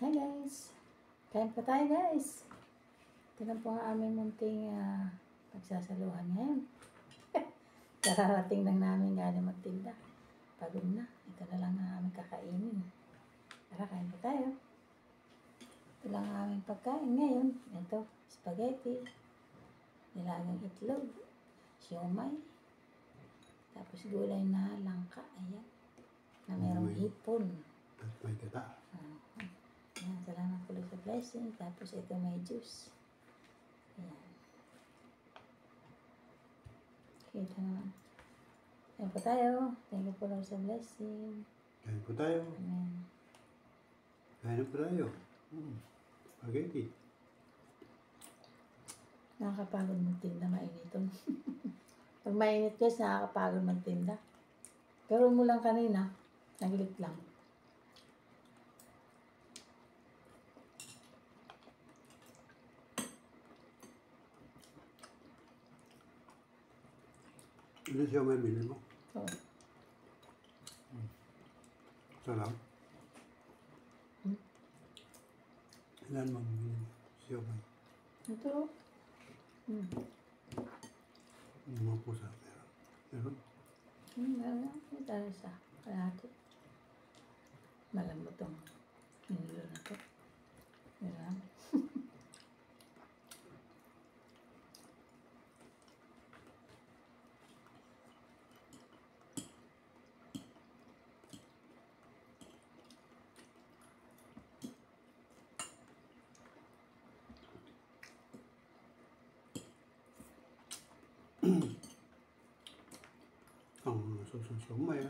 Hi guys! Kain po tayo guys! Ito na po ang aming munting pagsasaluhan ngayon. Kararating lang namin galing magtinda. Pagod na. Ito na lang ang aming kakainin. Tara, kain po tayo. Ito lang ang aming pagkain ngayon. Ito, spaghetti, nilagang itlog, siomay, tapos gulay na langka. Ayan. Na merong hipon. At may gata. Ayan, salamat po sa blessing. Tapos ito may juice. Ayan. Kita naman. Ayan po tayo. Thank you po Lord sa blessing. Kain po tayo. Amen. Kain po tayo. Spaghetti. Nakakapagod magtinda, mainiton. Pag mainit guys, nakakapagod magtinda. Pero mo lang kanina, naglit lang. Ano siya may bilhin mo? Oo. Sarap. Ilan mo bilhin siya may? Ito. Yung mga pusa. Meron? Meron. Ito sa kalahati. Malambot ang minulo na to. Meron. Ang susunod may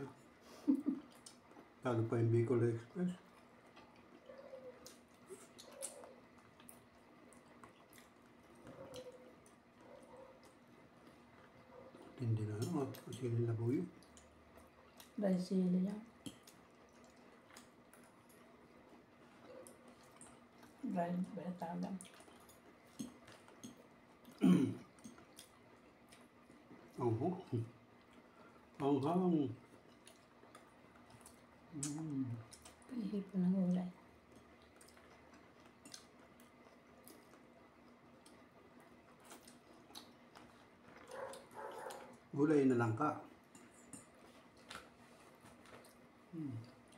Lalo pa yung Bicol Express. Hindi na ano, kasi nilabuyo. Brazilian. Brazilian. Oo. Ang hang. Panihipon ng gulay. Gulay na lang ka.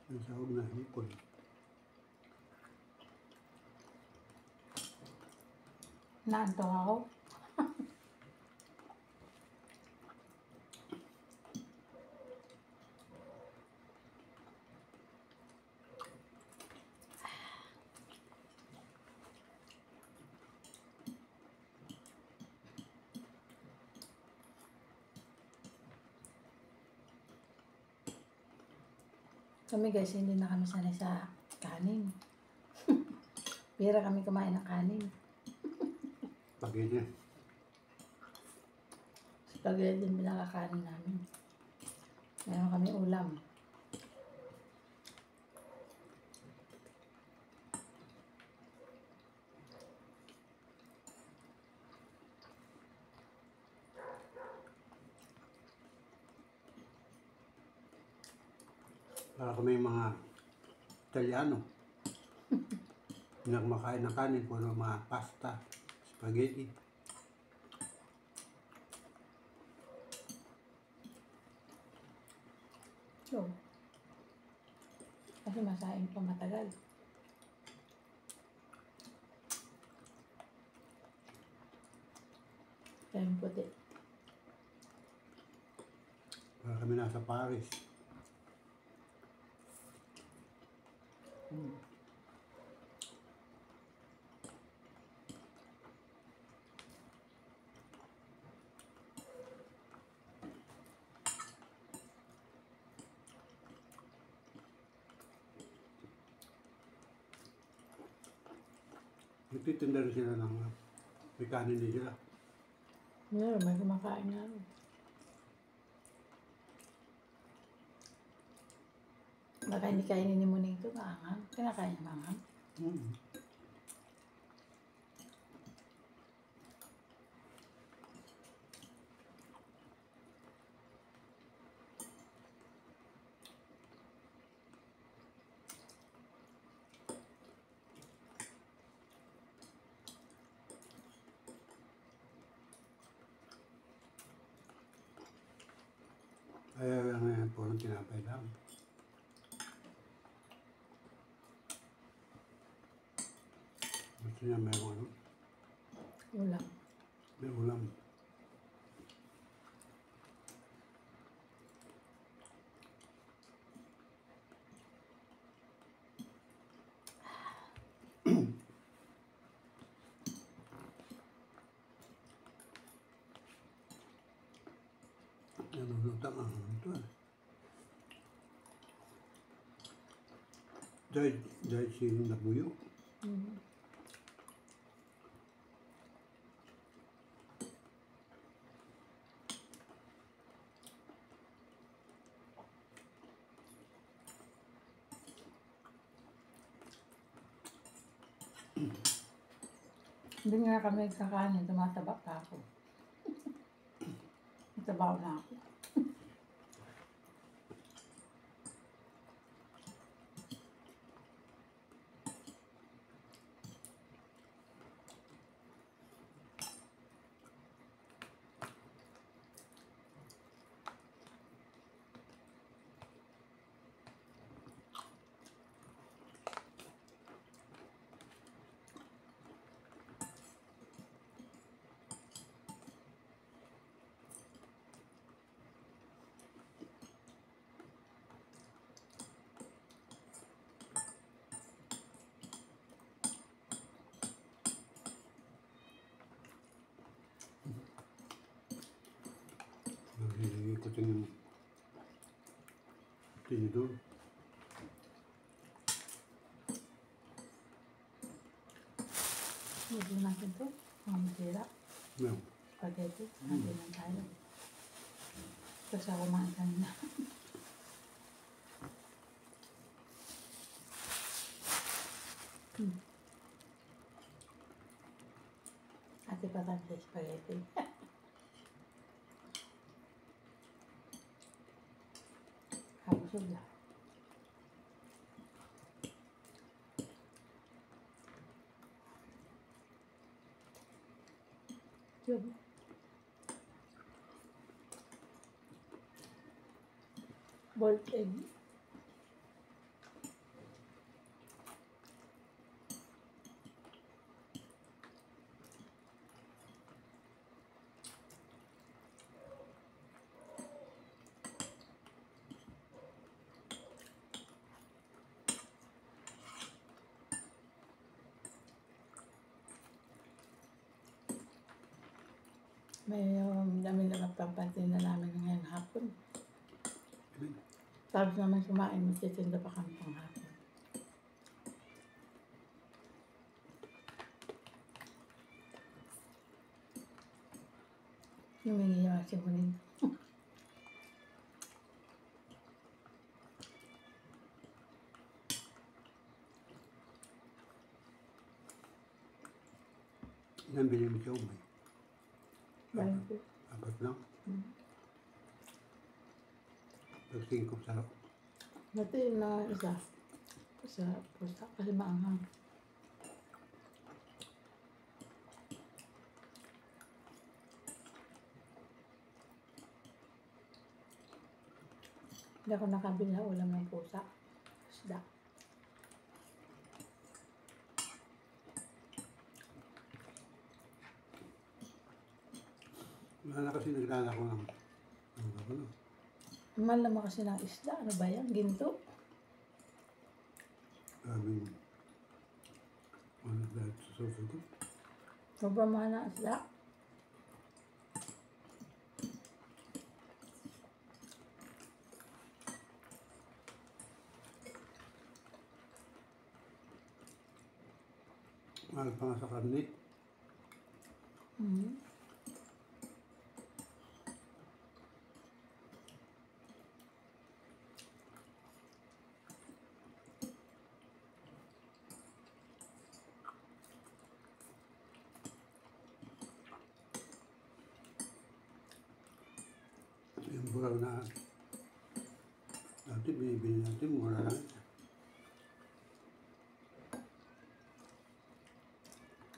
Ang sahog na hipon. Naantok ako. Kami guys, hindi na kami sanay sa kanin. Pira kami kumain ng kanin. Spaghetti. Spaghetti din pinakakanin namin. Meron kami ulam. Para kami mga Italiano. Hindi na kumakain ng kanin, puro mga pasta, spaghetti. So, kasi masain pa matagal. Kaya yung puti. Para kami nasa Paris. Nagtitinda rin sila ng may kanin din sila. Meron, may kumakain na rin. Baka hindi kainin ni Muning ito, maanghang. Kinakain niya maanghang. naman tinapay lang. Gusto niya mayroong ano, Ulam. may ulam. Nalulutang ang ito eh. Dahil sinong nabuyo. Mm. Hindi nga kami kakanin, tumataba pa ako. Mataba na ako. Nag-iikutin yung tinidor. Hindi natin ito. Mga masira. Ngayon, Spaghetti. Hindi lang tayo. Kasi ako kumain kanina. Ate patang sa spaghetti. Kabusog lang. Yun. Boiled egg. May dami na nagpapansin na namin ngayon hapon. Tapos naman kumain, magtitinda pa kami pang hapon. Humingi yung aking huling. ilan bilhin mo siya umay? Dahil po. Apat lang. Mm. Pag-singkop sa Dati na isa. Sa pusa. Kasi maanghang. Hindi ako nakabili na ulam ng pusa. Isda. wala na kasi naglalako ng ano. Mahal naman kasi ng isda. Ano ba yan? Ginto? Sabing ano dahil sa susunod ko. Sobrang mahal ng isda. Mahal pa nga sa karne. Mm. Yung buraw na dati binibili natin, mura lang.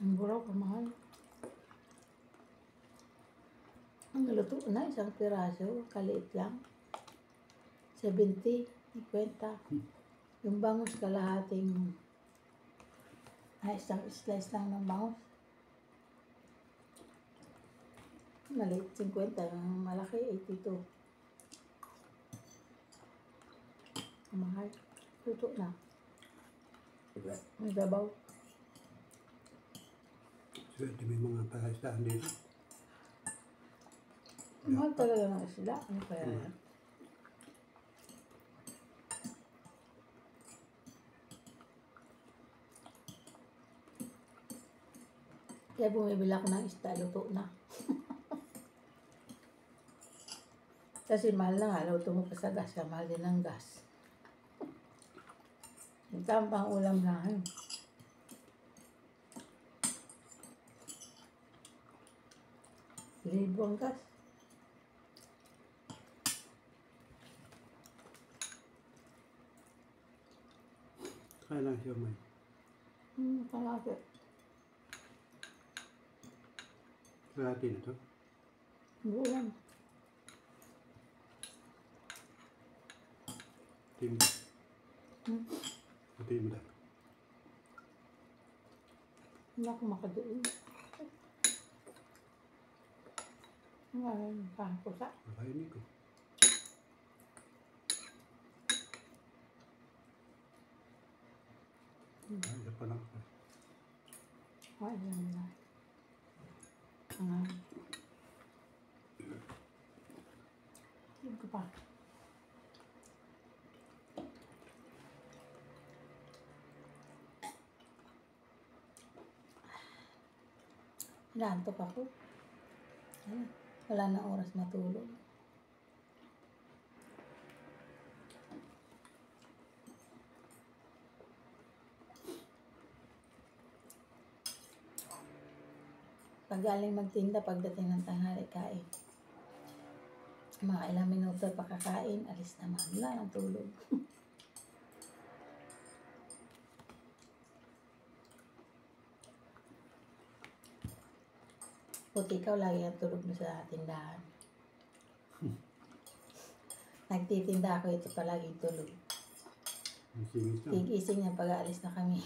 Ang buraw, kamahal. Ang luto na, isang piraso, kaliit lang. 70, 50. Yung bangus kalahating isang slice lang ng bangus. Maliit 50, yung malaki 82. Ang mahal. Luto na. May babaw. Swerte may mga pasasahan dito. Mahal talaga ng isda. Ano kaya yan? Kaya bumibili ako ng isda, luto na. Kasi mahal na nga, luto mo pa sa gas, mahal din ng gas. Yung tampang ulam na yun. Libo ang gas. Kaya lang siya may. Kalaki. Kalahati na to. Bulan. Tim. Tim na. Hindi ako makadoon. Ngayon, pahapusa. Makainin ko. Ay, pa lang ako. Ayan na. Hindi ko pa. Inaantok ako. Ayan. Wala na oras matulog. Pag galing magtinda, pagdating ng tanghali, kain. Mga ilang minuto pakakain, alis naman. Wala nang tulog. Puti ikaw, lagi ang tulog mo sa tindahan. Nagtitinda ako, ito palaging tulog. Ang singis na. Tigising niya pag aalis na kami.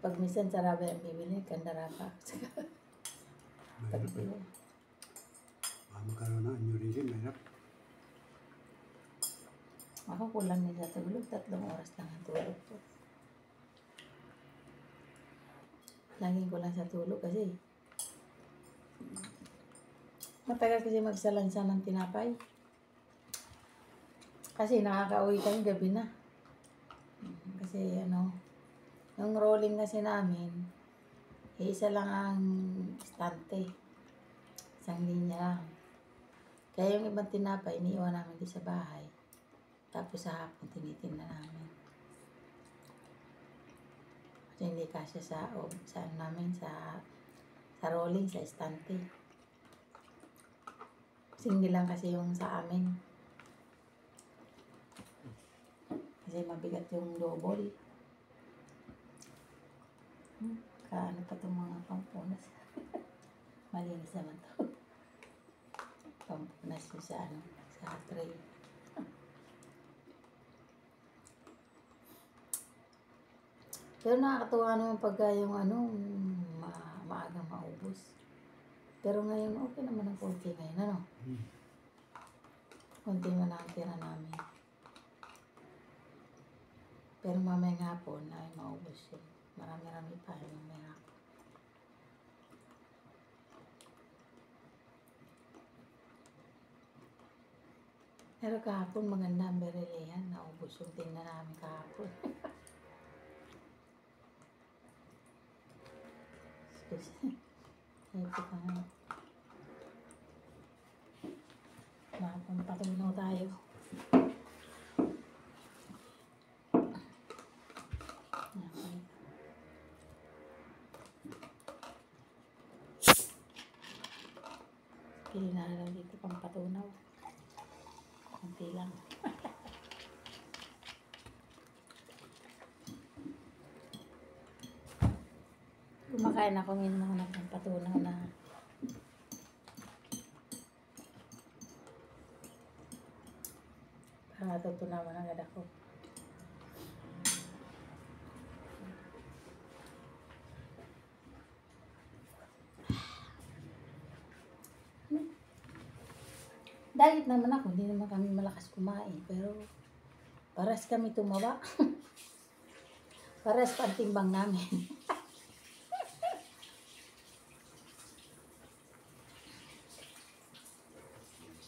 Pag minsan saraba yung bibili, kandara pa. Mahirap eh. Magkaroon na aneurysm, mahirap. Ako kulang din sa tulog, 3 oras lang ang tulog ko. Laging kulang sa tulog kasi matagal kasi magsalansa ng tinapay. Kasi nakakauwi kami gabi na. Kasi yung rolling kasi namin, isa lang ang estante. Isang linya lang. Kaya yung ibang tinapay, iniiwan namin doon sa bahay. Tapos sa hapon, tinitin na namin. Kasi hindi kasya sa namin, sa rolling, sa estante. Single lang kasi yung sa amin. Kasi mabigat yung double. Kaano pa itong mga pampunas. Malinis naman to. Pampunas yun sa tray. Pero nakakatuwa naman pagka yung maagang maubos. Pero ngayon, okay naman ang konti ngayon, Konti man ang tira namin. Pero mamayang hapon ay maubos yun. Marami-rami pa yung mamayang hapon. Pero kahapon maganda ang berelihan. Naubos yung tingnan namin kahapon. Ito ka nga. Makapampatunaw tayo. Pili na lang dito pang patunaw. Kunti lang. Kumakain ako ngayon mga nagpapatunaw na Para natutunawan agad ako. Diet naman ako, hindi naman kami malakas kumain. Pero paras kami tumaba. Paras pa ang timbang namin.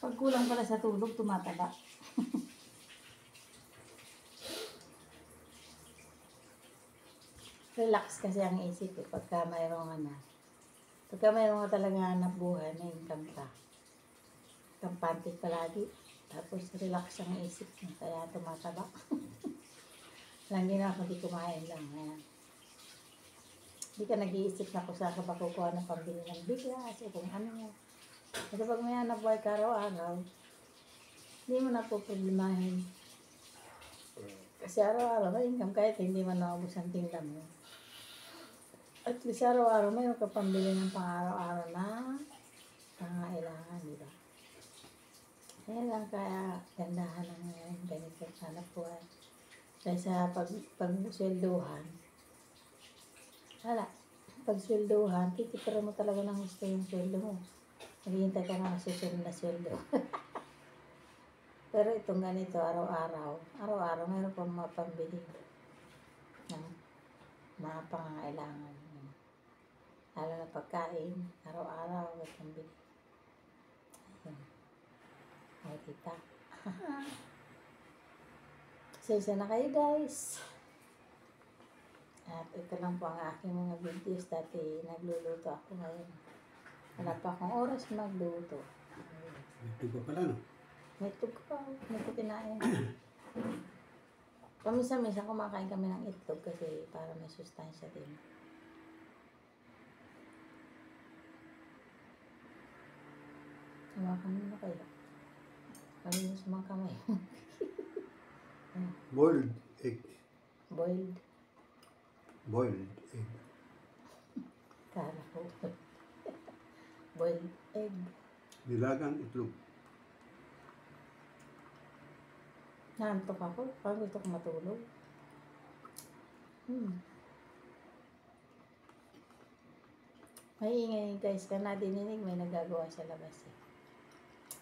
Pag kulang pala sa tulog, tumataba. Relax kasi ang isip eh, pagka mayroong ka talaga hanap buhay, may income ka. Kampante palagi. Tapos relax ang isip mo, kaya tumataba. Lang din ako, di kumain lang. Ayan. Di ka nag-iisip na kung saan ka ba kukuha ng pambili ng bigas o kung ano. Kasi pag may hanap buhay ka araw-araw, hindi mo na po problemahin. Kasi araw-araw may income kahit hindi man naubos ang tinda mo. At least araw-araw mayroon ka pambili ng pang-araw-araw na pangailangan, di ba? Kaya lang kaya gandahan ng ngayon, ganito hanap buhay. Kaysa pag-sweldohan, wala. Pag-sweldohan, titipira mo talaga ng gusto yung sweldo mo. Naghihintay ka na susunod na sweldo. Pero itong ganito, araw-araw mayroon pang mapambili ng mga pangangailangan. Lalo na pagkain, araw-araw may pambili. Ayun. Ay, kita. Sensya na kayo guys. At ito lang po ang aking mga videos. Dati nagluluto ako ngayon. Wala pa akong oras magluto. Ito pa pala, no? May itlog pa. May ko kinain. Paminsan-minsan kumakain kami ng itlog kasi para may sustansya din. Hawakan mo na kayo. Malinis mga kamay. Boiled egg. Boiled. Boiled egg. Kala ko. Boiled egg. Nilagang itlog. Naantok ako. Parang gusto ko matulog. May ingay guys. Kaya nadinig may nagagawa sa labas eh.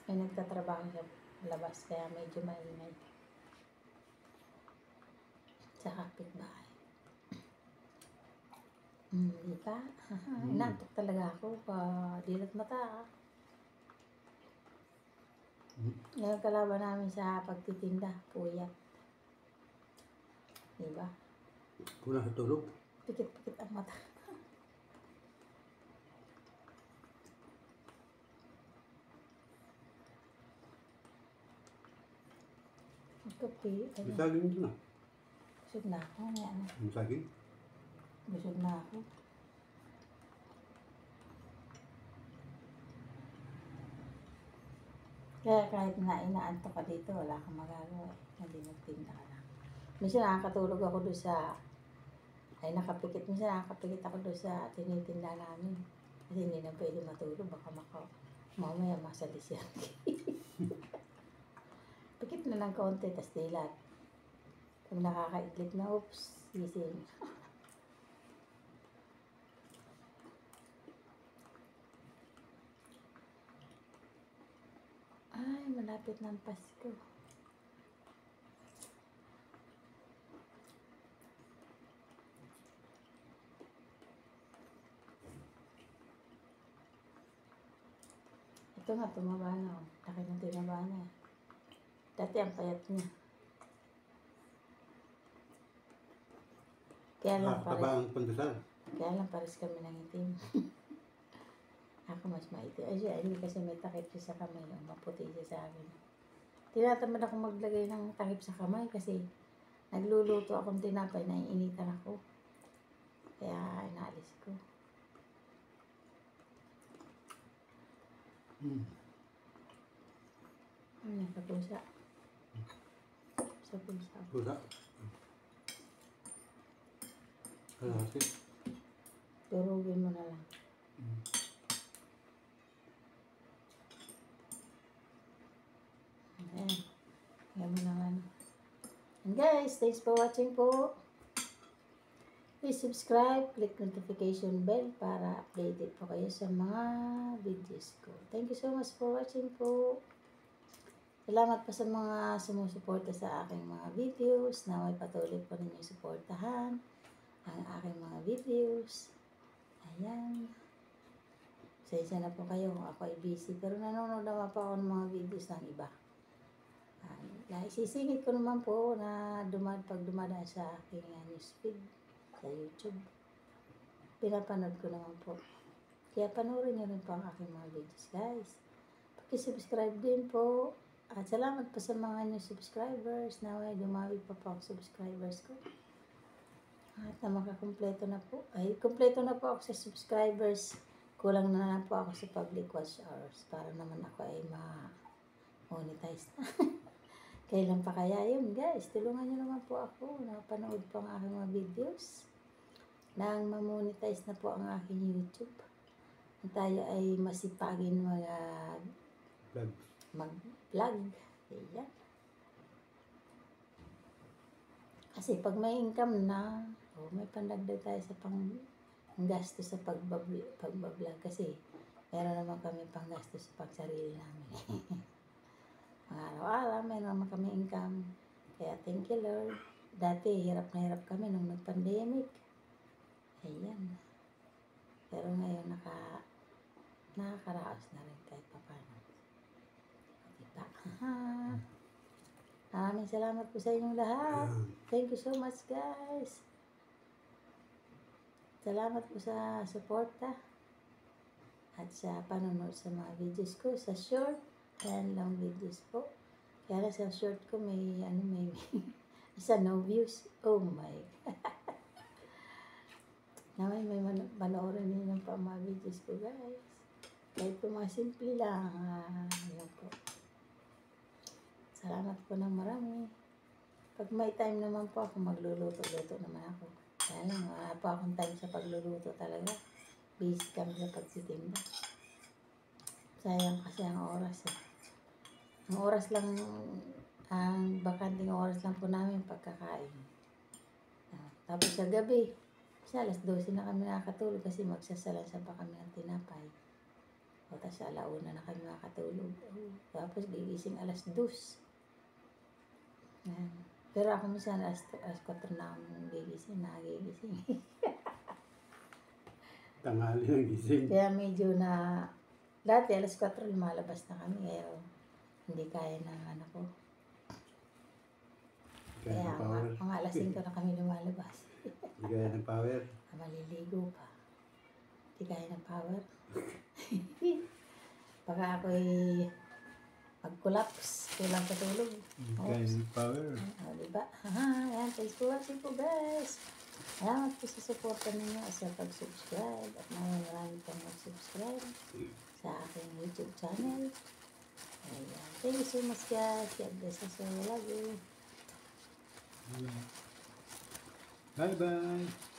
May nagtatrabaho sa labas. Kaya medyo maingay. Sa kapitbahay. Di ba? Naantok talaga ako. Dilat mata. Ngayon kalaban namin sa pagtitinda. Puyat. Diba? Kuna sa tulog. Pikit-pikit ang mata. Kape. May saging dito na. Busog na ako. May saging. Busog na ako. Kaya kahit na inaantok ka dito, wala kang magagawa eh. Hindi magtinda ka lang. Minsan nakakatulog ako doon sa, minsan nakakapikit ako doon sa tinitinda namin. Kasi hindi na pwede matulog, baka mamaya masalis yan. Pikit na ng konti, tas dilat. Pag nakakaidlip na, oops, gising. Ay, malapit ng Pasko. Ito nga, tumaba na. Laki ng tinaba na. Dati ang payat niya. Kaya lang Nakakaba ang pandesal. pares kami ng itim. Ako mas maitim. Ay siya, hindi kasi may takip siya sa kamay. Ang maputi siya sa akin. Tinatamad ako maglagay ng takip sa kamay kasi nagluluto akong tinapay, naiinitan ako. Kaya inaalis ko. Sa pusa. Sa pusa. Pusa. Kalahati. Durugin mo na lang. Ayan. Ayan mo na nga guys, thanks for watching po. Please subscribe, click notification bell para updated po kayo sa mga videos ko. Thank you so much for watching po. Salamat po sa mga sumusuporta sa aking mga videos na may patuloy po ninyo suportahan ang aking mga videos. Ayan. Pasensya na po kayo kung ako ay busy. Pero nanonood naman po ako ng mga videos ng iba. Isisingit ko naman po na pag dumadaan sa aking newsfeed sa YouTube. Pinapanood ko naman po. Kaya panoorin niyo rin po ang aking mga videos, guys. Paki-subscribe din po. At salamat po sa mga new subscribers. Naway dumami pa po ang subscribers ko. At na makakumpleto na po. Ay, kumpleto na po ako sa subscribers. Kulang na lang po ako sa public watch hours para naman ako ay ma-monetize na. Kailan pa kaya yun, guys? Tulungan nyo naman po ako. Napanood po ang aking mga videos. Nang ma-monetize na po ang aking YouTube. At tayo ay masipagin mag-vlog. Ayan. Kasi pag may income na, may pandagdag tayo sa panggasto sa pagbablog. Kasi meron naman kami panggasto sa pagsarili namin. Mga araw-araw, meron naman kami income. Kaya thank you Lord. Dati, hirap na hirap kami nung nag-pandemic. Ayan. Pero ngayon, nakakaraos na rin kahit pa paano. Diba? Maraming salamat po sa inyong lahat. Thank you so much, guys. Salamat po sa suporta at sa panonood sa mga videos ko, sa short and long videos po. Kaya sa short ko may isa no views. Oh my God. Naway may panoorin ninyo pa mga videos ko, guys. Kahit po mga simple lang. Yan po. Salamat po ng marami. Pag may time naman po ako, magluluto-luto naman ako. Kaya lang, wala po akong time sa pagluluto talaga. Busy kami sa pagsitinda. Sayang kasi ang oras eh. Ang oras lang, ang bakanting oras lang po namin pagkakain. Tapos sa gabi, kasi alas 12 na kami nakakatulog kasi magsasalansan pa kami ng tinapay. O tapos alauna na kami makatulog. Tapos gigising alas 2. Yan. Pero ako minsan alas 4 na akong gigising, nagigising. Tanghali ng gising. Kaya medyo dati alas 4 lumalabas na kami. Pero hindi kaya ng anak ko. Kaya mga alas 5 na kami lumalabas. Hindi kaya ng power. Maliligo pa. Hindi kaya ng power. Baka ako'y mag-collapse. Kulang sa tulog. Hindi kaya ng power. Diba? Ayan. Thanks for watching po, guys. Salamat po sa suporta ninyo sa pag-subscribe. At marami pang mag-subscribe sa aking YouTube channel. Ayan. Thank you so much, guys. God bless us all. Love you. Bye-bye.